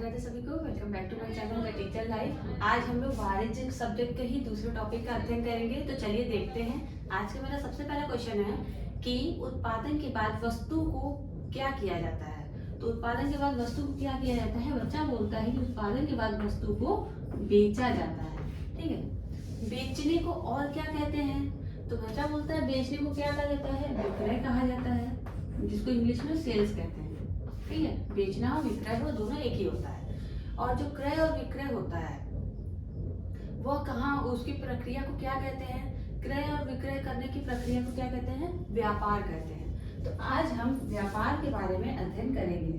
राधे सभी को। Welcome back to my channel the teacher life. आज हम लोग वाणिज्यिक सब्जेक्ट के ही दूसरे टॉपिक का अध्ययन करेंगे। तो चलिए देखते हैं। आज का मेरा सबसे पहला क्वेश्चन है कि उत्पादन के बाद वस्तु को क्या किया जाता है। तो उत्पादन के बाद वस्तु को क्या किया जाता है। बच्चा बोलता है कि उत्पादन के बाद वस्तु को बेचा जाता है। ठीक है, बेचने को और क्या कहते हैं। तो बच्चा बोलता है बेचने को क्या कहा जाता है, विक्रय कहा जाता है, जिसको इंग्लिश में सेल्स कहते हैं। ठीक है, बेचना और विक्रय हो दोनों एक ही होता है। और जो क्रय और विक्रय होता है वह कहाँ, उसकी प्रक्रिया को क्या कहते हैं। क्रय और विक्रय करने की प्रक्रिया को क्या कहते हैं, व्यापार कहते हैं। तो आज हम व्यापार के बारे में अध्ययन करेंगे।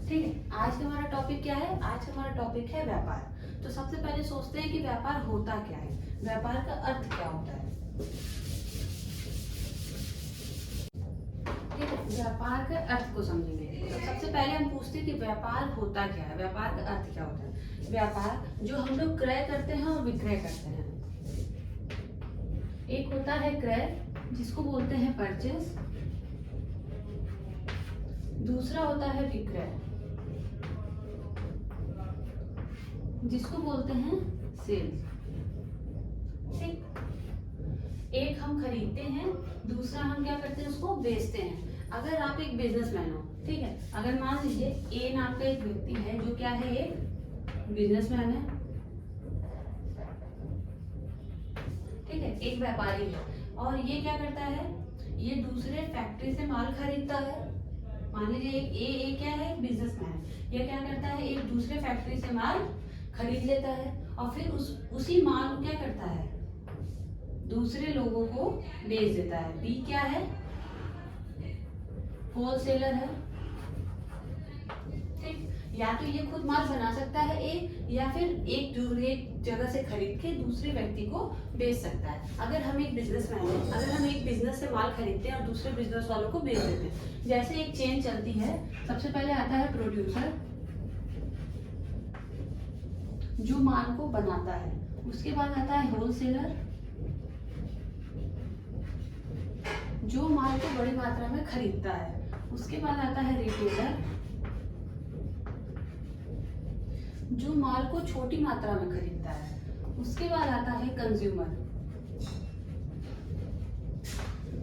ठीक है, आज का हमारा टॉपिक क्या है। आज का हमारा टॉपिक है व्यापार। तो सबसे पहले सोचते हैं कि व्यापार होता क्या है, व्यापार का अर्थ क्या होता है। व्यापार के अर्थ को समझेंगे। तो सबसे पहले हम पूछते हैं कि व्यापार होता क्या है, व्यापार का अर्थ क्या होता है। व्यापार जो हम लोग क्रय करते हैं और विक्रय करते हैं। एक होता है क्रय, जिसको बोलते हैं परचेस। दूसरा होता है विक्रय, जिसको बोलते हैं सेल्स। ठीक, एक हम खरीदते हैं, दूसरा हम क्या करते हैं, उसको बेचते हैं। अगर आप एक बिजनेसमैन हो, ठीक है, अगर मान लीजिए ए नाम का एक व्यक्ति है जो क्या है, एक बिजनेसमैन है। ठीक है, एक व्यापारी है और ये क्या करता है, ये दूसरे फैक्ट्री से माल खरीदता है। मान लीजिए एक क्या है, एक बिजनेसमैन, ये क्या करता है, एक दूसरे फैक्ट्री से माल खरीद लेता है और फिर उसी माल को क्या करता है, दूसरे लोगों को बेच देता है। बी क्या है, होलसेलर है। ठीक, या तो ये खुद माल बना सकता है ए, या फिर एक जगह से खरीद के दूसरे व्यक्ति को बेच सकता है। अगर हम एक बिजनेसमैन हैं, अगर हम एक बिजनेस से माल खरीदते हैं और दूसरे बिजनेस वालों को बेच देते हैं। जैसे एक चेन चलती है, सबसे पहले आता है प्रोड्यूसर जो माल को बनाता है, उसके बाद आता है होलसेलर जो माल को बड़ी मात्रा में खरीदता है, उसके बाद आता है रिटेलर जो माल को छोटी मात्रा में खरीदता है, उसके बाद आता है कंज्यूमर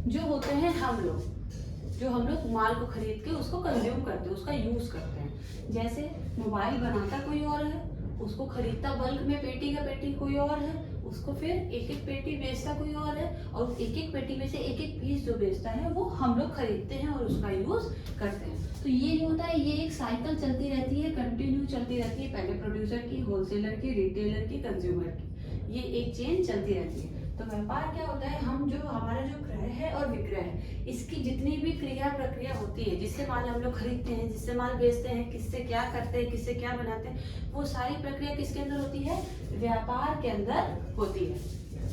जो होते हैं हम लोग माल को खरीद के उसको कंज्यूम करते हैं, उसका यूज करते हैं। जैसे मोबाइल बनाता कोई और है, उसको खरीदता बल्क में पेटी का पेटी कोई और है, उसको फिर एक एक पेटी बेचता कोई और है, और एक एक पेटी में से एक एक पीस जो बेचता है वो हम लोग खरीदते हैं और उसका यूज करते हैं। तो ये जो होता है, ये एक साइकिल चलती रहती है, कंटिन्यू चलती रहती है। पहले प्रोड्यूसर की, होलसेलर की, रिटेलर की, कंज्यूमर की, ये एक चेन चलती रहती है। तो व्यापार क्या होता है, हमारा जो क्रय है और विक्रय है, इसकी जितनी भी क्रिया प्रक्रिया होती है, जिससे माल हम लोग खरीदते हैं, जिससे माल बेचते हैं, किससे क्या करते हैं, किससे क्या बनाते हैं, वो सारी प्रक्रिया किसके अंदर होती है, व्यापार के अंदर होती है।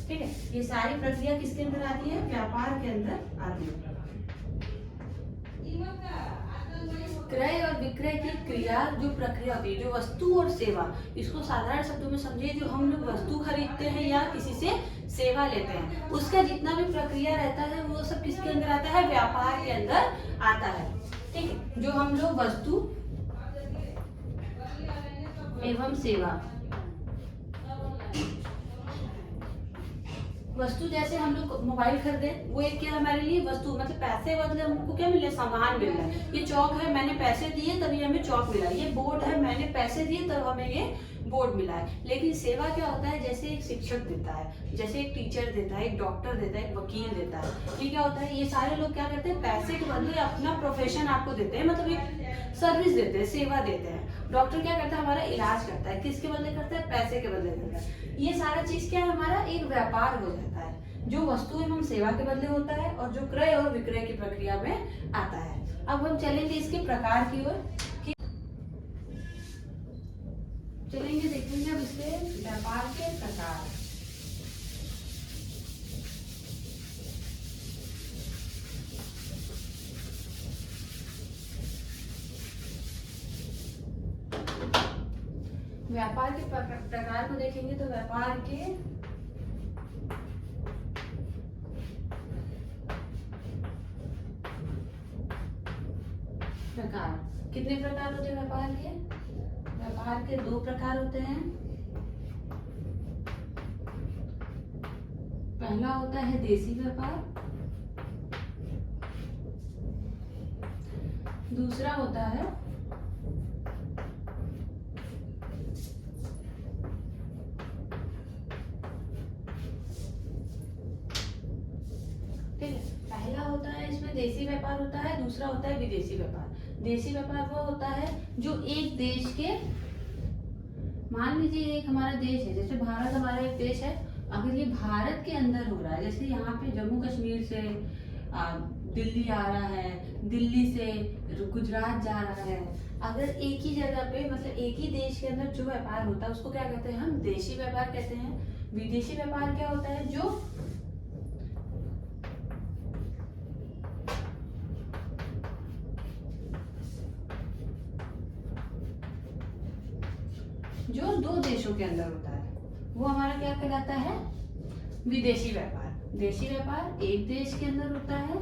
ठीक है, ये सारी प्रक्रिया किसके अंदर आती है, व्यापार के अंदर आती है। क्रय और विक्रय की क्रिया जो प्रक्रिया होती है, जो वस्तु और सेवा, इसको साधारण शब्दों में समझिए। जो हम लोग वस्तु खरीदते हैं या किसी से सेवा लेते हैं, उसका जितना भी प्रक्रिया रहता है वो सब किसके अंदर आता है, व्यापार के अंदर आता है। ठीक है, जो हम लोग वस्तु एवं सेवा, वस्तु जैसे हम लोग मोबाइल खरीदे, वो एक क्या हमारे लिए वस्तु, मतलब पैसे बदले हमको क्या मिले, सामान मिल रहा है। ये चौक है, मैंने पैसे दिए तभी हमें चौक मिला। ये बोर्ड है, मैंने पैसे दिए तब हमें ये बोर्ड मिला है। लेकिन सेवा क्या होता है, जैसे एक शिक्षक देता है, जैसे एक टीचर देता है, एक डॉक्टर देता है, एक वकील देता है। ये क्या होता है, ये सारे लोग क्या करते हैं, पैसे के बदले अपना प्रोफेशन आपको देते हैं, मतलब एक सर्विस देते हैं, सेवा देते हैं। डॉक्टर क्या करता है, हमारा इलाज करता है, किसके बदले करता है, पैसे के बदले करता है। ये सारा चीज क्या है, हमारा एक व्यापार हो जाता है, जो वस्तु एवं सेवा के बदले होता है और जो क्रय और विक्रय की प्रक्रिया में आता है। अब हम चलेंगे इसके प्रकार की ओर, चलेंगे देखेंगे अब इसके व्यापार के प्रकार। व्यापार के प्रकार को देखेंगे तो व्यापार के प्रकार। कितने प्रकार होते हैं व्यापार के? व्यापार के 2 प्रकार होते हैं। पहला होता है देशी व्यापार, दूसरा होता है पहला होता है, इसमें देशी व्यापार होता है, दूसरा होता है विदेशी व्यापार। देशी व्यापार वो होता है जो एक देश के, मान लीजिए एक हमारा देश है, जैसे भारत हमारा एक देश है, अगर ये भारत के अंदर हो रहा है, जैसे यहाँ पे जम्मू कश्मीर से दिल्ली आ रहा है, दिल्ली से गुजरात जा रहा है, अगर एक ही जगह पे मतलब एक ही देश के अंदर जो व्यापार होता है उसको क्या कहते हैं? हम देशी व्यापार कहते हैं। विदेशी व्यापार क्या होता है? जो 2 देशों के अंदर होता है, वो हमारा क्या कहलाता है? विदेशी व्यापार। देशी व्यापार एक देश के अंदर होता है,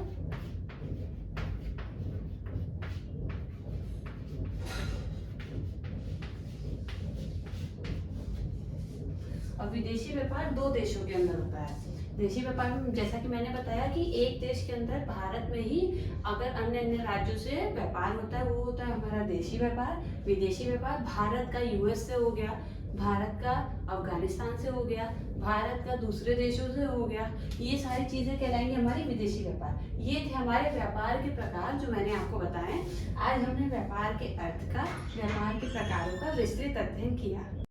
और विदेशी व्यापार 2 देशों के अंदर होता है। देशी व्यापार में जैसा कि मैंने बताया कि एक देश के अंदर भारत में ही अगर अन्य अन्य राज्यों से व्यापार होता है, वो होता है हमारा देशी व्यापार। विदेशी व्यापार भारत का यूएस से हो गया, भारत का अफगानिस्तान से हो गया, भारत का दूसरे देशों से हो गया, ये सारी चीजें कहलाएंगी हमारी विदेशी व्यापार। ये थे हमारे व्यापार के प्रकार जो मैंने आपको बताए। आज हमने व्यापार के अर्थ का, व्यापार के प्रकारों का विस्तृत अध्ययन किया।